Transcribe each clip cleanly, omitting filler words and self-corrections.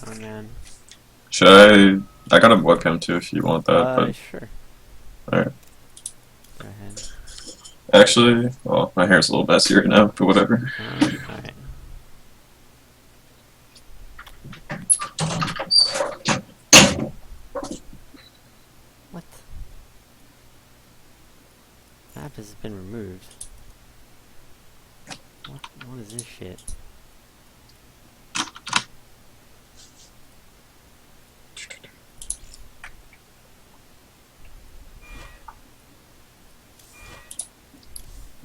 going, man? Should I? I got a webcam too if you want that, but Sure. alright. Go ahead. Actually, well, my hair's a little messy right now, but whatever. Alright. What? Map has been removed. What is this shit?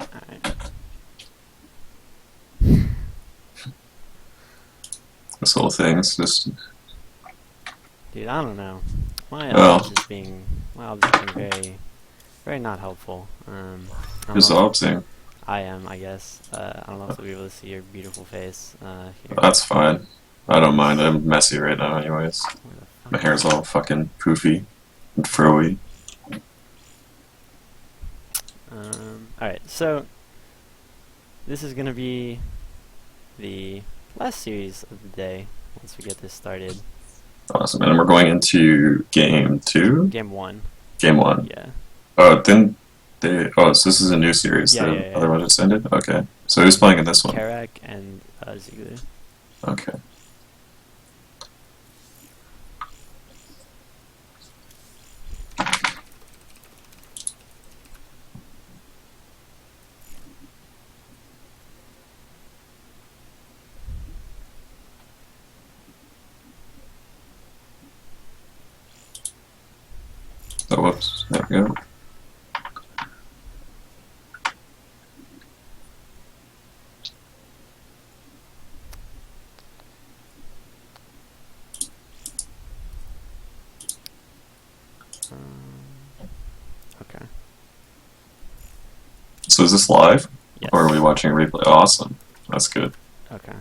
Alright. This whole thing's just Dude, I don't know. My well, obs is being very, very not helpful. I don't who's know. opting. I am, I guess. I don't know if we'll be able to see your beautiful face. Here. That's fine. I don't mind. I'm messy right now, anyways. Where the My fuck hair's all fucking poofy and froey. Alright, so this is gonna be the last series of the day once we get this started. Awesome. And we're going into game 2? Game 1. Game 1. Yeah. Oh, then they. Oh, so this is a new series. Yeah, The yeah, yeah. other one just ended? Okay. So who's playing in this one? Karak and Ziegler. Okay. Oh, whoops. There we go. Okay. So is this live? Yes. Or are we watching a replay? Awesome. That's good. Okay.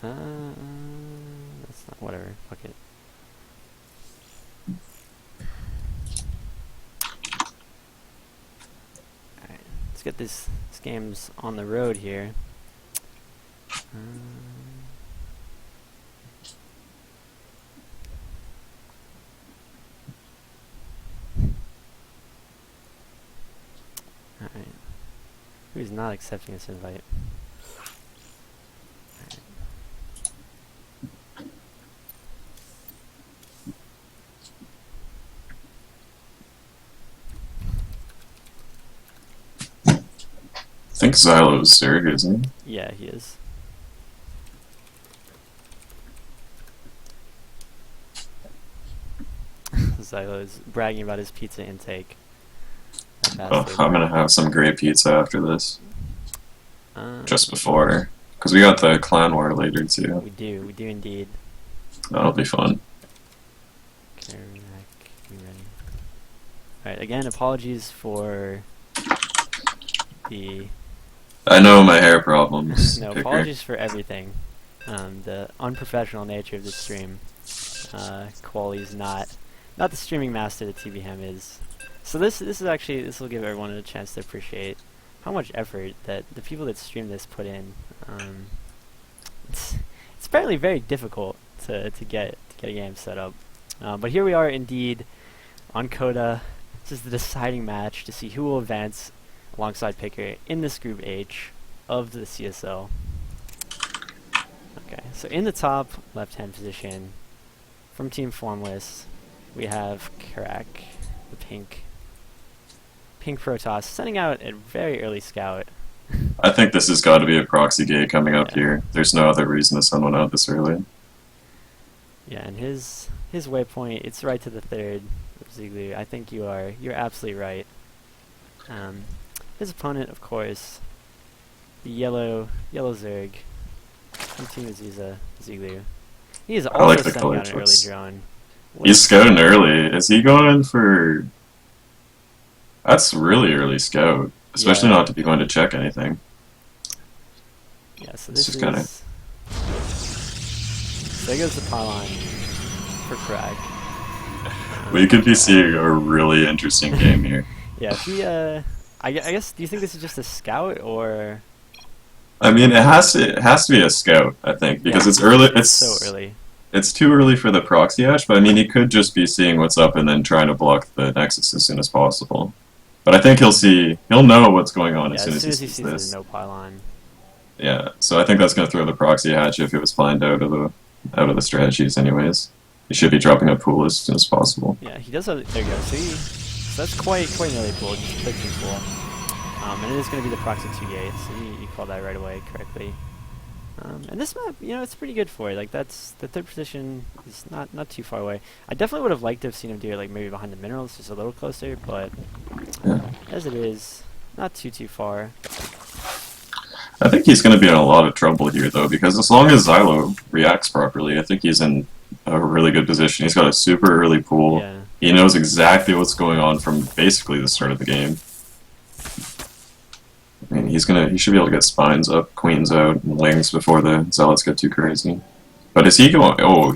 That's not whatever. Fuck it. Alright, let's get this game's on the road here. Alright. Who's not accepting this invite? Alright. I think Xylo's Zerg, isn't he? Yeah, he is. Xylo is bragging about his pizza intake. That Oh, bastard. I'm gonna have some great pizza after this. Uh, Just before. Because we got the clan war later too. we do indeed. That'll be fun. Karak, be ready. Alright, again, apologies for the... I know my hair problems. no, Picker. apologies for everything. The unprofessional nature of the stream. Quality's not the streaming master that TBHM is. So this is actually, this will give everyone a chance to appreciate how much effort that the people that stream this put in. It's apparently very difficult to get a game set up. But here we are indeed on Coda. This is the deciding match to see who will advance alongside Picker in this Group H of the CSL. Okay, so in the top left-hand position, from Team Formless, we have Karak, the pink Protoss, sending out a very early scout. I think this has got to be a proxy gate coming up Yeah. here. There's no other reason to send one out this early. Yeah, and his waypoint, it's right to the third of Ziegler. I think you're absolutely right. His opponent, of course, the yellow Zerg from Team Aziza, Ziegler. He is I also like the sending color out an early choice. drone. He's scouting early. Is he going for... That's really early scout. Especially Yeah. not to be going to check anything. Yeah, so It's this just kinda- is... So there goes the pylon for Crag. We could be seeing a really interesting game here. Yeah, he, I guess, do you think this is just a scout, or... I mean, it has to be a scout, I think, Yeah, because it's early. it's so early. It's too early for the proxy hatch, but I mean, he could just be seeing what's up and then trying to block the nexus as soon as possible. But I think he'll know what's going on as Yeah, soon as as soon he as he sees sees there's this. no pylon. Yeah, so I think that's going to throw the proxy hatch if it was planned out of the strategies, anyways. He should be dropping a pool as soon as possible. Yeah, he does have. There you go. See, so that's quite nearly pool. Just click too pool. And it is going to be the proxy 2 gate. So you called that right away correctly. And this map, it's pretty good for it. Like that's the third position is not too far away. I definitely would have liked to have seen him do it like maybe behind the minerals, just a little closer. But Yeah. as it is, not too far. I think he's going to be in a lot of trouble here, though, because as long as Xylo reacts properly, I think he's in a really good position. He's got a super early pool. Yeah. He knows exactly what's going on from basically the start of the game. I mean, he should be able to get spines up, queens out, and wings before the zealots get too crazy. But is he going? Oh,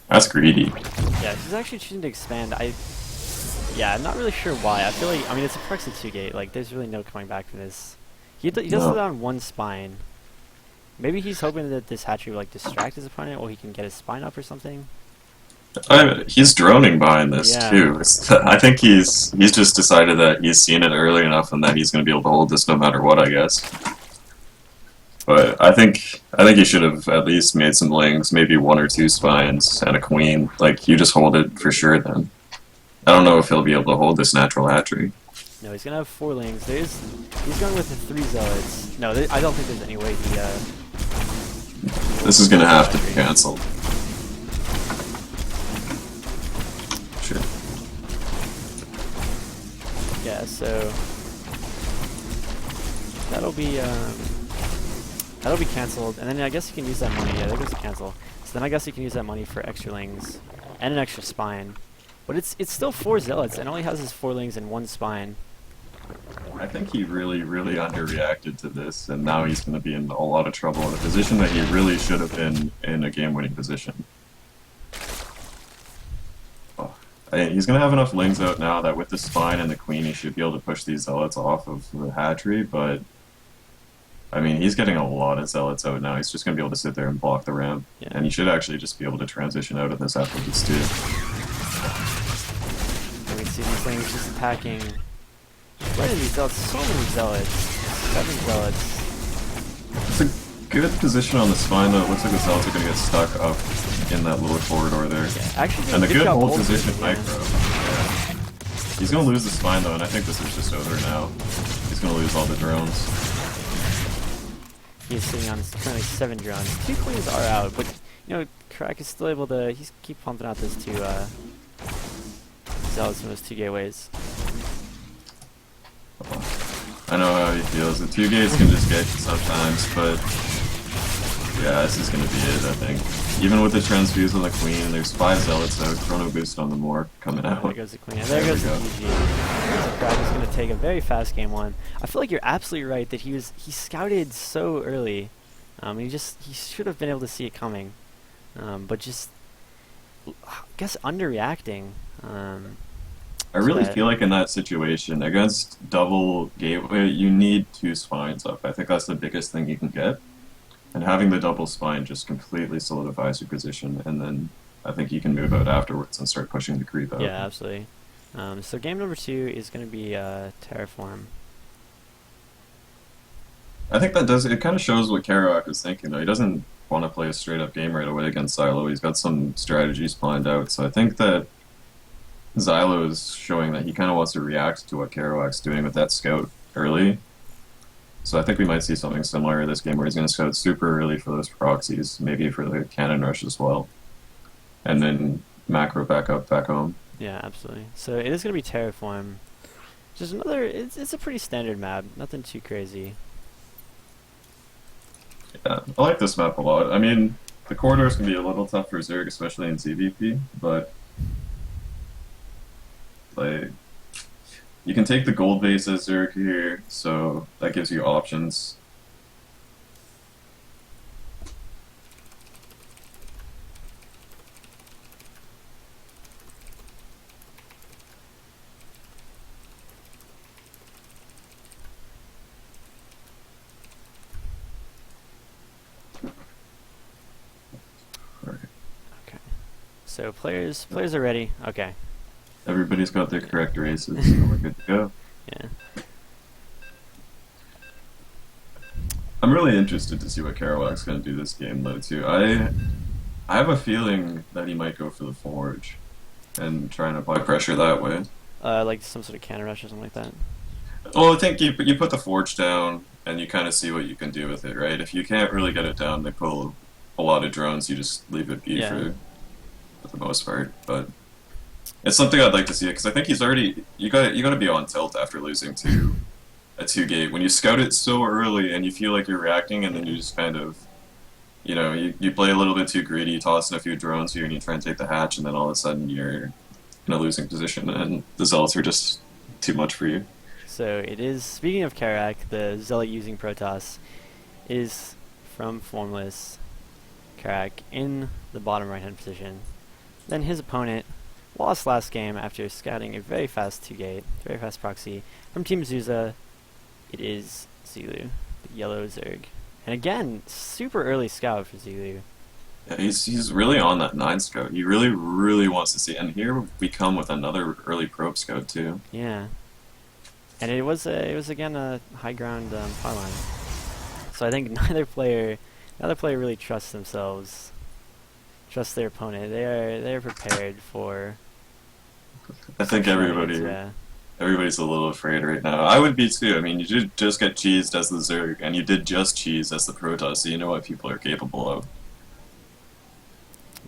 that's greedy. Yeah, he's actually choosing to expand. Yeah, I'm not really sure why. I feel like, I mean, it's a proxy 2 gate. Like, there's really no coming back from this. He does No. it on one spine. Maybe he's hoping that this hatchery will, like, distract his opponent, or he can get his spine up or something. He's droning behind this Yeah. too. I think he's just decided that he's seen it early enough and that he's going to be able to hold this no matter what, I guess. But I think he should have at least made some lings, maybe one or two spines and a queen. Like you just hold it for sure. Then I don't know if he'll be able to hold this natural hatchery. No, he's gonna have 4 lings. He's going with the 3 zealots. No, I don't think there's any way he, This is going to have to be cancelled. Sure. Yeah, so that'll be canceled, and then I guess you can use that money. Yeah, there goes the cancel. So then I guess you can use that money for extra lings and an extra spine. But it's still 4 zealots, and only has his 4 lings and 1 spine. I think he really, really underreacted to this, and now he's going to be in a lot of trouble in a position that he really should have been in a game-winning position. Oh, he's going to have enough lings out now that with the spine and the queen, he should be able to push these zealots off of the hatchery, but I mean, he's getting a lot of zealots out now. He's just going to be able to sit there and block the ramp, Yeah. and he should actually just be able to transition out of this after this too. And we see these lings just attacking. Right in these zealots, so many zealots. 7 zealots. It's a good position on the spine, though. It looks like the zealots are going to get stuck up in that little corridor there. Yeah, actually, And a good job hold holding position it, micro. Yeah. He's going to lose the spine, though, and I think this is just over now. He's going to lose all the drones. He's sitting on currently 7 drones. 2 queens are out, but Crack is still able to. He's keep pumping out those 2 zealots from those 2 gateways. I know how he feels. The 2 gates can just get you sometimes, but yeah, this is going to be it, I think. Even with the transfuse on the queen, there's 5 zealots out. Chrono boost on the more coming out. There goes the queen. And there goes the GG. So Crack is going to take a very fast game 1. I feel like you're absolutely right that he scouted so early. He should have been able to see it coming, but just I guess underreacting. I really feel like in that situation, against double gateway, you need 2 spines up. I think that's the biggest thing you can get. And having the double spine just completely solidifies your position, and then I think you can move out afterwards and start pushing the creep out. Yeah, absolutely. So game number 2 is going to be Terraform. I think it kind of shows what Kerouac is thinking, though. He doesn't want to play a straight-up game right away against Xylo. He's got some strategies planned out, so I think that Xylo is showing that he kind of wants to react to what Kerouac's doing with that scout early. So I think we might see something similar this game where he's going to scout super early for those proxies, maybe for the cannon rush as well. And then macro back up, back home. Yeah, absolutely. So it is going to be Terraform. Just another, it's a pretty standard map, nothing too crazy. Yeah, I like this map a lot. I mean, the corridors can be a little tough for Zerg, especially in CVP, but like you can take the gold base as Zerg here, so that gives you options. So players are ready. Okay. Everybody's got their correct races, so we're good to go. Yeah. I'm really interested to see what Kerouac's going to do this game, though, too. I have a feeling that he might go for the Forge and try and apply pressure that way. Like some sort of counter rush or something like that. Well, I think you put the Forge down and you kind of see what you can do with it, right? If you can't really get it down, they pull a lot of drones. You just leave it be for the most part. But it's something I'd like to see because I think he's already you got to be on tilt after losing to a 2-gate when you scout it so early and you feel like you're reacting and then you just kind of you play a little bit too greedy, toss in a few drones here and you try and take the hatch and then all of a sudden you're in a losing position and the zealots are just too much for you. So it is, speaking of Kerouac, the Zealot using Protoss is from Formless Kerouac in the bottom right hand position. Then his opponent lost last game after scouting a very fast 2-gate, very fast proxy from Team Zuza. It is Zulu, the yellow Zerg. And again, super early scout for Zulu. Yeah, he's really on that 9 scout. He really wants to see. And here we come with another early probe scout too. Yeah, and it was again a high ground pylon. So I think neither player really trusts themselves, trusts their opponent. They are prepared for. I think everybody's a little afraid right now. I would be too. I mean, you did just get cheesed as the Zerg, and you did just cheese as the Protoss, so you know what people are capable of.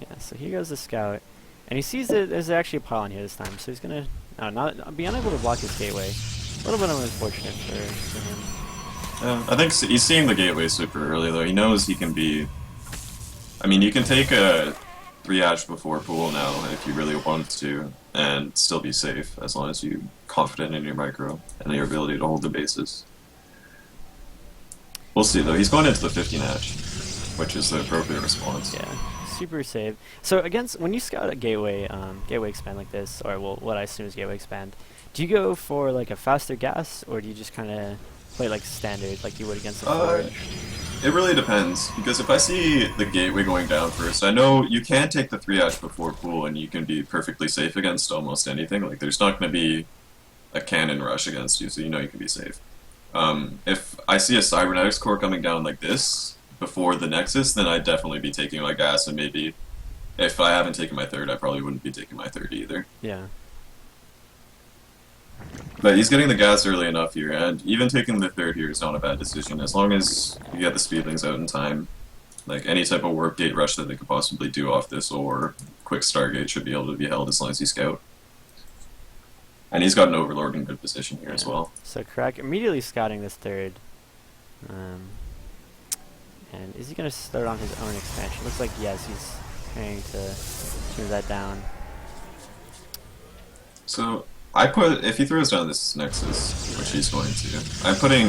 Yeah, so here goes the scout, and he sees that there's actually a pylon here this time, so he's gonna not be unable to block his gateway. A little bit unfortunate for him. I think he's seeing the gateway super early though. He knows he can be. I mean, you can take a 3-hatch before pool now if you really want to, and still be safe as long as you're confident in your micro and your ability to hold the bases. We'll see though. He's going into the 15-hatch, which is the appropriate response. Yeah. Super save. So against when you scout a gateway expand like this, or well, what I assume is gateway expand, do you go for like a faster gas, or do you just kind of play like standard, like you would against the Forge? It really depends, because if I see the gateway going down first, I know you can take the 3-hatch before pool, and you can be perfectly safe against almost anything. Like there's not going to be a cannon rush against you, so you know you can be safe. If I see a cybernetics core coming down like this before the Nexus, then I'd definitely be taking my gas, and maybe if I haven't taken my 3rd, I probably wouldn't be taking my 3rd either. Yeah. But he's getting the gas early enough here, and even taking the 3rd here is not a bad decision, as long as you get the speedlings out in time. Like, any type of warp gate rush that they could possibly do off this, or quick stargate should be able to be held as long as you scout. And he's got an Overlord in good position here as well. So Crack immediately scouting this 3rd. And is he going to start on his own expansion? Looks like yes, he's trying to move that down. So if he throws down this Nexus, which he's going to, I'm putting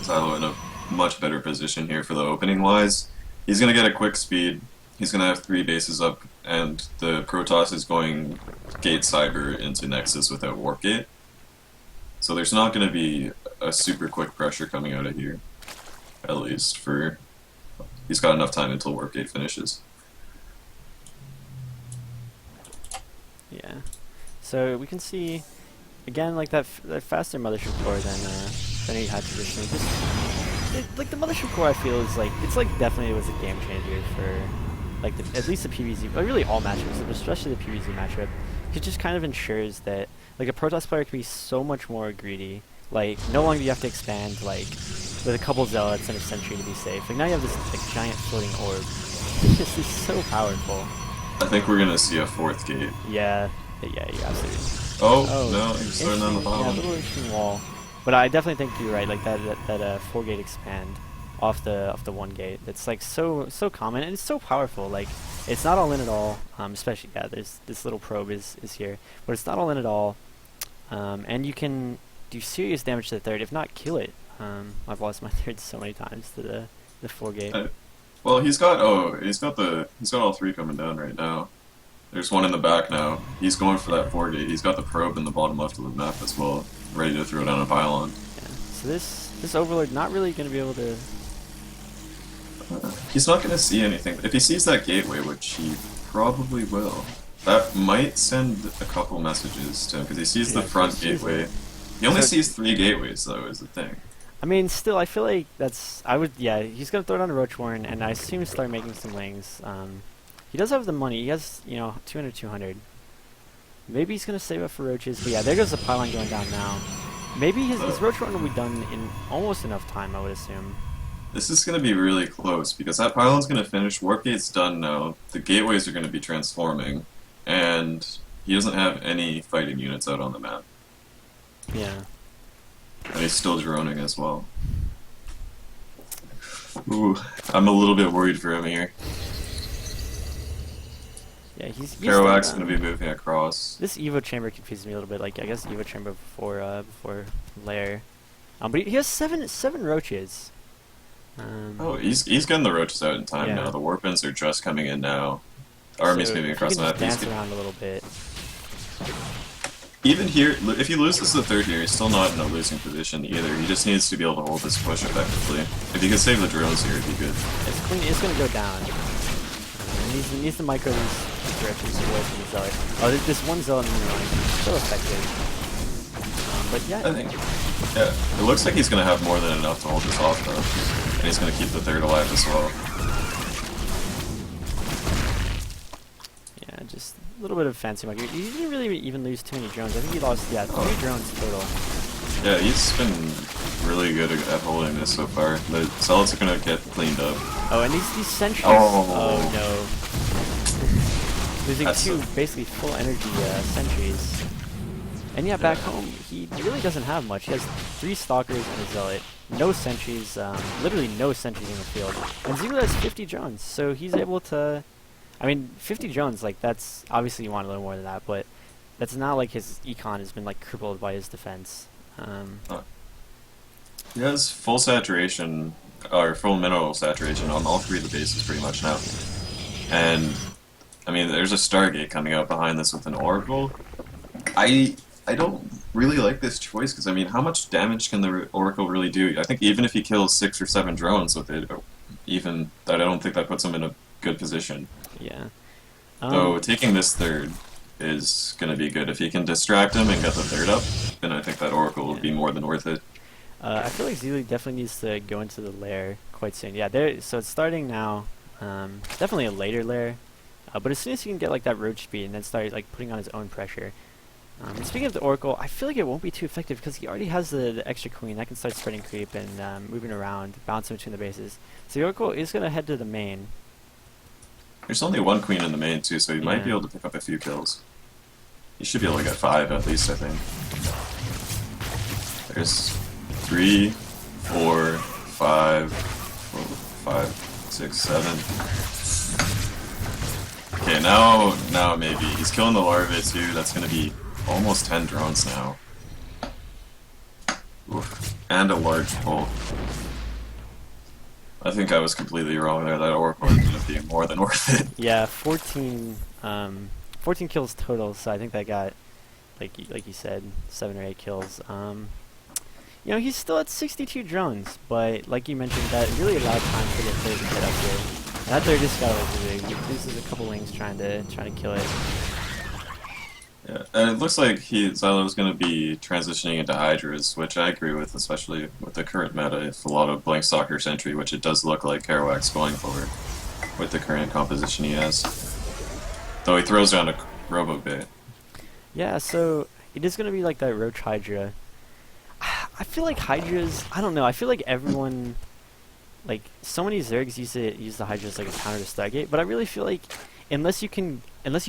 Xylo in a much better position here for the opening wise. He's going to get a quick speed, he's going to have 3 bases up, and the Protoss is going Gate Cyber into Nexus without Warp Gate. So there's not going to be a super quick pressure coming out of here. At least he's got enough time until Warp Gate finishes. Yeah. So we can see again like that faster mothership core than he had traditionally. Like the mothership core, I feel is like it's like definitely was a game changer for like at least the PvZ, but really all matchups, but especially the PvZ matchup. It just kind of ensures that like a Protoss player can be so much more greedy. Like no longer do you have to expand like with a couple zealots and a sentry to be safe. Like now you have this like giant floating orb. This is so powerful. I think we're gonna see a 4th gate. Yeah, you absolutely. Oh no, he's throwing on the bottom. Yeah, a little interesting wall. But I definitely think you're right. Like that 4-gate expand off the 1-gate. That's like so common and it's so powerful. Like it's not all in at all. Especially there's this little probe is here, but it's not all in at all. And you can do serious damage to the 3rd, if not kill it. I've lost my 3rd so many times to the 4-gate. Well, he's got all 3 coming down right now. There's one in the back now. He's going for that 4-gate. He's got the probe in the bottom left of the map as well, ready to throw down a pylon. Yeah. So this Overlord not really going to be able to. He's not going to see anything. If he sees that gateway, which he probably will. That might send a couple messages to him because he sees the Yeah, front just use gateway. it. He only So, sees 3 gateways though, is the thing. I mean, still, I feel like I would, yeah, he's gonna throw it on a Roach Warren, and I assume start making some wings. He does have the money. He has, 200, 200. Maybe he's gonna save up for roaches, but yeah, there goes the pylon going down now. Maybe his Roach Warren will be done in almost enough time, I would assume. This is going to be really close because that pylon's going to finish. Warp gate's done now. The gateways are going to be transforming, and he doesn't have any fighting units out on the map. Yeah. And he's still droning as well. Ooh, I'm a little bit worried for him here. Yeah, he's Kerouac's going to be moving across. This Evo chamber confuses me a little bit. Like, I guess Evo chamber before lair. But he has seven roaches. Oh, he's getting the roaches out in time Yeah. now. The warpins are just coming in now. The army's So moving if he across can the just map. dance around a little bit. Even here, if he loses the third here, he's still not in a losing position either. He just needs to be able to hold this push effectively. If he could save the drones here, it'd be good. It's gonna go down. He needs to micro these directions away from the zealot. Oh, this one zealot in the line. Still effective. But yeah. I think. Yeah, it looks like he's going to have more than enough to hold this off, though. And he's going to keep the third alive as well. Yeah, just a little bit of fancy micro. He didn't really even lose too many drones. I think he lost, 3 drones total. Yeah, he's been really good at holding this so far. The zealots are going to get cleaned up. Oh, and these sentries. Oh. Oh no. Losing That's two basically full energy sentries. And yeah, back home, he really doesn't have much. He has 3 stalkers and a zealot. No sentries, literally no sentries in the field. And Ziegler has 50 drones, so he's able to... I mean, 50 drones, like, that's... Obviously you want a little more than that, but that's not like his econ has been, like, crippled by his defense. He has full saturation, or full mineral saturation on all 3 of the bases pretty much now. And, I mean, there's a Stargate coming out behind this with an Oracle. I don't really like this choice because, I mean, how much damage can the Oracle really do? I think even if he kills 6 or 7 drones with it, even that, I don't think that puts him in a good position. Yeah. So taking this third is going to be good. If he can distract him and get the third up, then I think that Oracle will be more than worth it. I feel like Zealy definitely needs to go into the lair quite soon. Yeah, so it's starting now. Definitely a later lair. But as soon as he can get like that roach speed and then start like putting on his own pressure. And speaking of the Oracle, I feel like it won't be too effective because he already has the extra queen that can start spreading creep and moving around, bouncing between the bases. So the Oracle is going to head to the main. There's only 1 queen in the main too, so he might be able to pick up a few kills. He should be able to get 5 at least, I think. There's 3, 4, 5, 5, 6, 7. Okay, now maybe. He's killing the larvae too, that's gonna be almost 10 drones now. Oof. And a large pull. I think I was completely wrong there. That Oracle ended up being more than worth it. Yeah, 14 kills total, so I think that got, like you said, 7 or 8 kills. He's still at 62 drones, but like you mentioned, that really allowed time for the third to get up here. And that third just got over big. He loses a couple wings trying to kill it. Yeah, and it looks like Xylo's going to be transitioning into Hydras, which I agree with, especially with the current meta. If a lot of blank stalker sentry, which it does look like Kerouac's going for with the current composition he has. Though he throws down a Robo Bait. Yeah, so it is going to be like that Roach Hydra. I feel like Hydras, I don't know, I feel like everyone, like, so many Zergs use the Hydra as like a counter to Stargate, but I really feel like unless you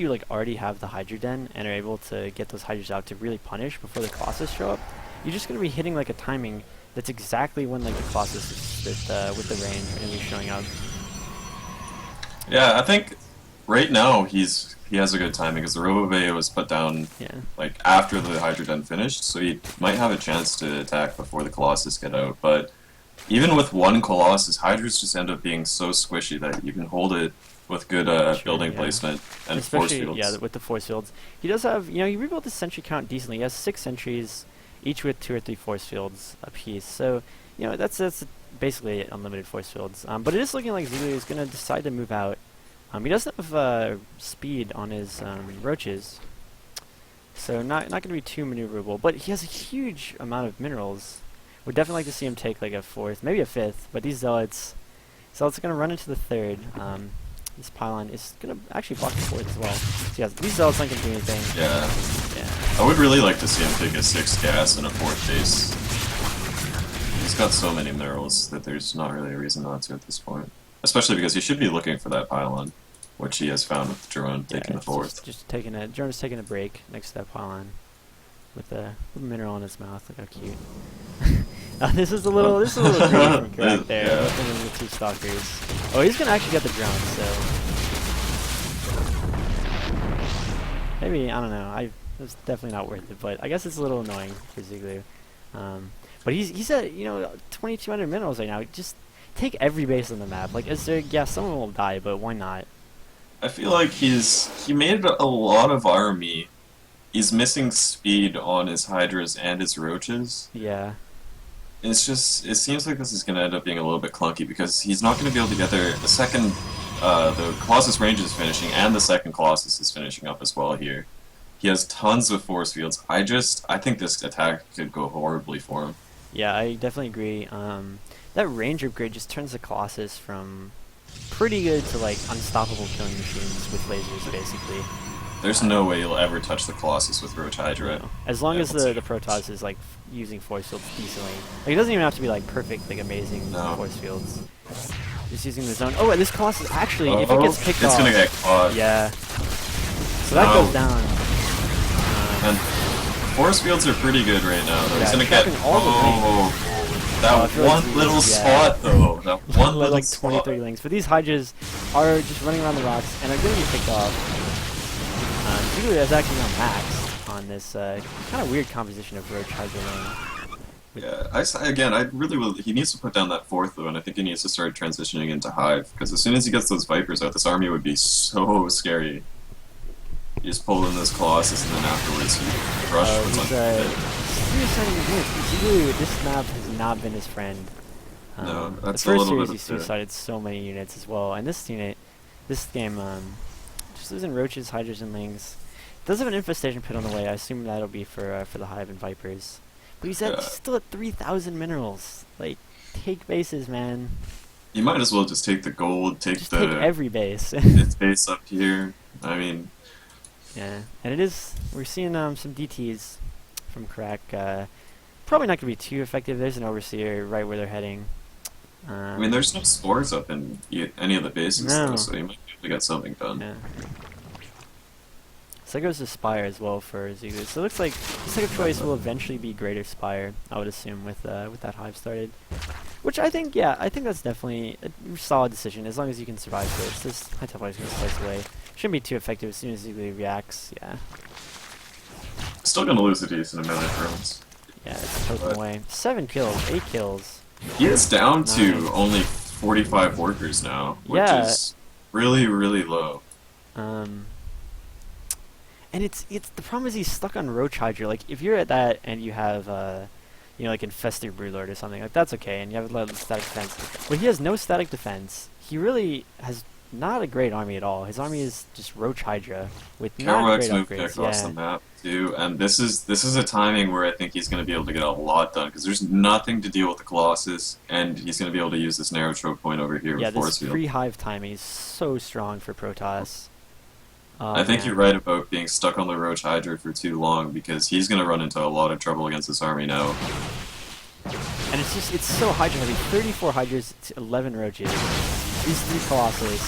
like already have the Hydra Den and are able to get those Hydras out to really punish before the Colossus show up, you're just going to be hitting like a timing that's exactly when like the Colossus with the range are going to be showing up. Yeah, I think right now he has a good timing because the Robo-Bay was put down like after the Hydra Den finished, so he might have a chance to attack before the Colossus get out. But even with 1 Colossus, Hydras just end up being so squishy that you can hold it with good building placement and especially, force fields. Yeah, with the force fields. He does have, he rebuilt his sentry count decently. He has 6 sentries, each with 2 or 3 force fields apiece. So, that's basically unlimited force fields. But it is looking like Zulu is going to decide to move out. He doesn't have speed on his roaches, so not going to be too maneuverable. But he has a huge amount of minerals. Would definitely like to see him take like a 4th, maybe a 5th. But these zealots are going to run into the 3rd. This pylon is going to actually block the 4th as well. So yeah, these zealots aren't going to do anything. Yeah. I would really like to see him take a 6th gas and a 4th base. He's got so many minerals that there's not really a reason not to at this point. Especially because he should be looking for that pylon, which he has found with the drone taking the 4th. Just taking a drone's taking a break next to that pylon with a little mineral in his mouth. Look how cute. This is a little greedy from Crack there. Yeah. Looking in the 2 stalkers. Oh, he's gonna actually get the drone. So maybe, I don't know. It's definitely not worth it, but I guess it's a little annoying for Ziegler. But he's at 2,200 minerals right now. Just take every base on the map. Like, someone will die, but why not? I feel like he made a lot of army. He's missing speed on his hydras and his roaches. Yeah. It seems like this is going to end up being a little bit clunky because he's not going to be able to get there. The Colossus range is finishing, and the second Colossus is finishing up as well here. He has tons of force fields. I think this attack could go horribly for him. Yeah, I definitely agree. That range upgrade just turns the Colossus from pretty good to like unstoppable killing machines with lasers, basically. There's no way you'll ever touch the Colossus with Roach Hydra. No. As long as the Protoss is like using force fields decently. Like, it doesn't even have to be like perfect, like amazing force fields. Just using the zone. Oh, and this Colossus actually, if it gets picked off, it's gonna get caught. Yeah. So that goes down. And force fields are pretty good right now. Though. Yeah, He's gonna get that one little spot though. That one little like spot. 20-30 links. But these Hydras are just running around the rocks and are going to be picked off. Ziegler is actually on max on this kind of weird composition of Roach Hydra lane. Yeah, I really will. He needs to put down that 4th though, and I think he needs to start transitioning into Hive because as soon as he gets those Vipers out, this army would be so scary. You just pull in this Colossus, and then afterwards you rush what's on Ziegler, this map has not been his friend. No, that's the a first little series bit he suicided so many units as well, and this game, just losing Roaches, Hydras, and Lings. Does have an infestation pit on the way. I assume that'll be for the Hive and Vipers. But he's still at 3,000 minerals. Like, take bases, man. You might as well just take the gold, take every base. its base up here. I mean, yeah, and we're seeing some DTs from Crack. Probably not gonna be too effective. There's an Overseer right where they're heading. I mean, there's no spores up in any of the bases, though, so you might be able to get something done. Yeah. So there goes the Spire as well for Ziegler. So it looks like the second choice will eventually be Greater Spire, I would assume, with that Hive started. Which I think that's definitely a solid decision, as long as you can survive this. This High Templar is going to slice away. Shouldn't be too effective as soon as Ziegler reacts, yeah. Still going to lose a decent amount of drones. Yeah, it's poking away. 7 kills, 8 kills. He is down to only 45 workers now, which is really, really low. And it's the problem is he's stuck on Roach Hydra. Like, if you're at that and you have like Infestor Broodlord or something, like, that's okay, and you have a lot of static defense. But he has no static defense. He really has not a great army at all. His army is just Roach Hydra with not great moved upgrades. across the map too, and this is a timing where I think he's going to be able to get a lot done because there's nothing to deal with the Colossus, and he's going to be able to use this narrow choke point over here with force this field. pre-hive timing is so strong for Protoss. I think you're right about being stuck on the Roach Hydra for too long because he's going to run into a lot of trouble against this army now. And it's so Hydra heavy. 34 Hydras to 11 Roaches. These 3 Colossus.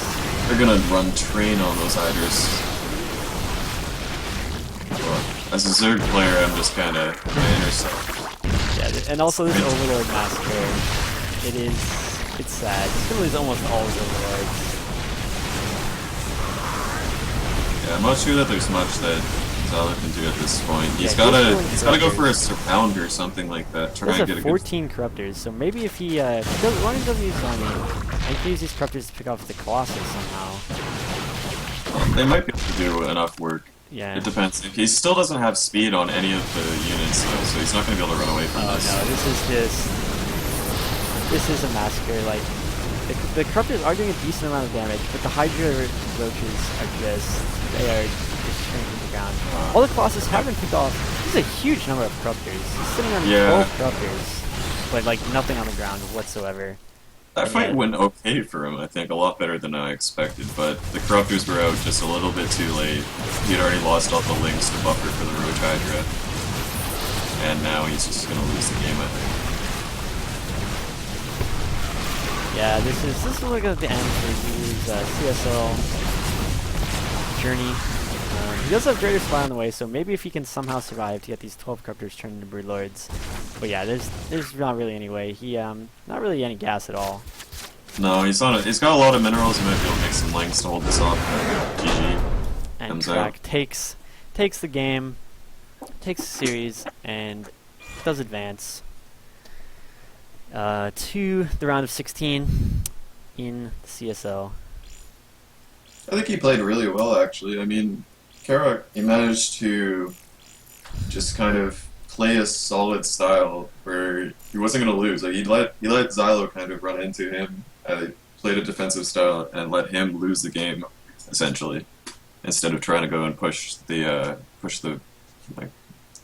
They're going to run train on those Hydras. Well, as a Zerg player, I'm just kind of intercept. Yeah, and also this Overlord Massacre. It's sad. He's going to lose almost all his Overlords. Yeah, I'm not sure that there's much that Zala can do at this point. He's gotta go for a surround or something like that. Try and get a 14 Corruptors, so maybe if he as long as he doesn't use his army, he can use these Corruptors to pick off the Colossus somehow. Well, they might be able to do enough work. Yeah. It depends. He still doesn't have speed on any of the units though, so he's not gonna be able to run away from this. Oh no, this is a massacre. Like, The corruptors are doing a decent amount of damage, but the Hydra roaches are they are just shrinking the ground. All the Colossus have been picked off. This is a huge number of corruptors. He's sitting on 12 corruptors, but like nothing on the ground whatsoever. That fight went okay for him, I think, a lot better than I expected, but the Corruptors were out just a little bit too late. He'd already lost all the links to buffer for the Roach Hydra, and now he's just gonna lose the game, I think. Yeah, this is looking at the end for his CSL journey. He does have Greater Spy on the way, so maybe if he can somehow survive to get these 12 Corruptors turned into Broodlords. But yeah, there's not really any way. He not really any gas at all. No, he's got a lot of minerals. He might be able to make some links to hold this off. GG. And Crack takes the game, takes the series, and does advance to the round of 16 in CSL. I think he played really well, actually. I mean, Kerouac, he managed to just kind of play a solid style where he wasn't going to lose. Like he let Xylo kind of run into him, played a defensive style, and let him lose the game essentially, instead of trying to go and push the like,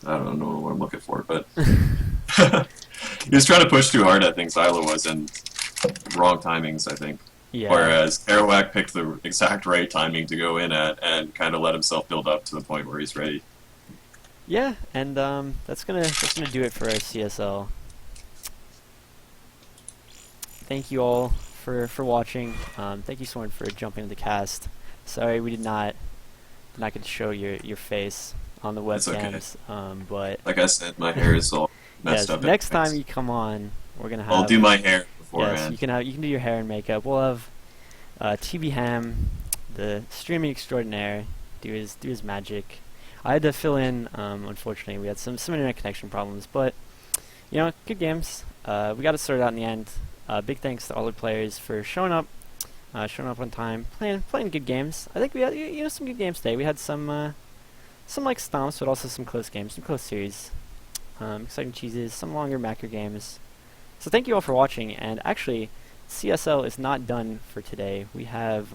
I don't know what I'm looking for, but he was trying to push too hard. I think Xylo was, and wrong timings, I think. Yeah. Whereas Kerouac picked the exact right timing to go in at and kind of let himself build up to the point where he's ready. Yeah, and that's gonna do it for our CSL. Thank you all for watching. Thank you, Soren, for jumping into the cast. Sorry we did not get to show your face on the webcams. Okay. But like I said, my hair is all messed up. Next time you come on, we're gonna have. I'll do my hair beforehand. Yes, you can do your hair and makeup. We'll have TB Ham, the streaming extraordinaire, do his magic. I had to fill in, unfortunately. We had some internet connection problems, but, you know, good games. We got it sorted out in the end. Big thanks to all the players for showing up on time, playing good games. I think we had, some good games today. We had some like stomps, but also some close games, some close series. Exciting cheeses, some longer macro games. So thank you all for watching, and actually, CSL is not done for today. We have,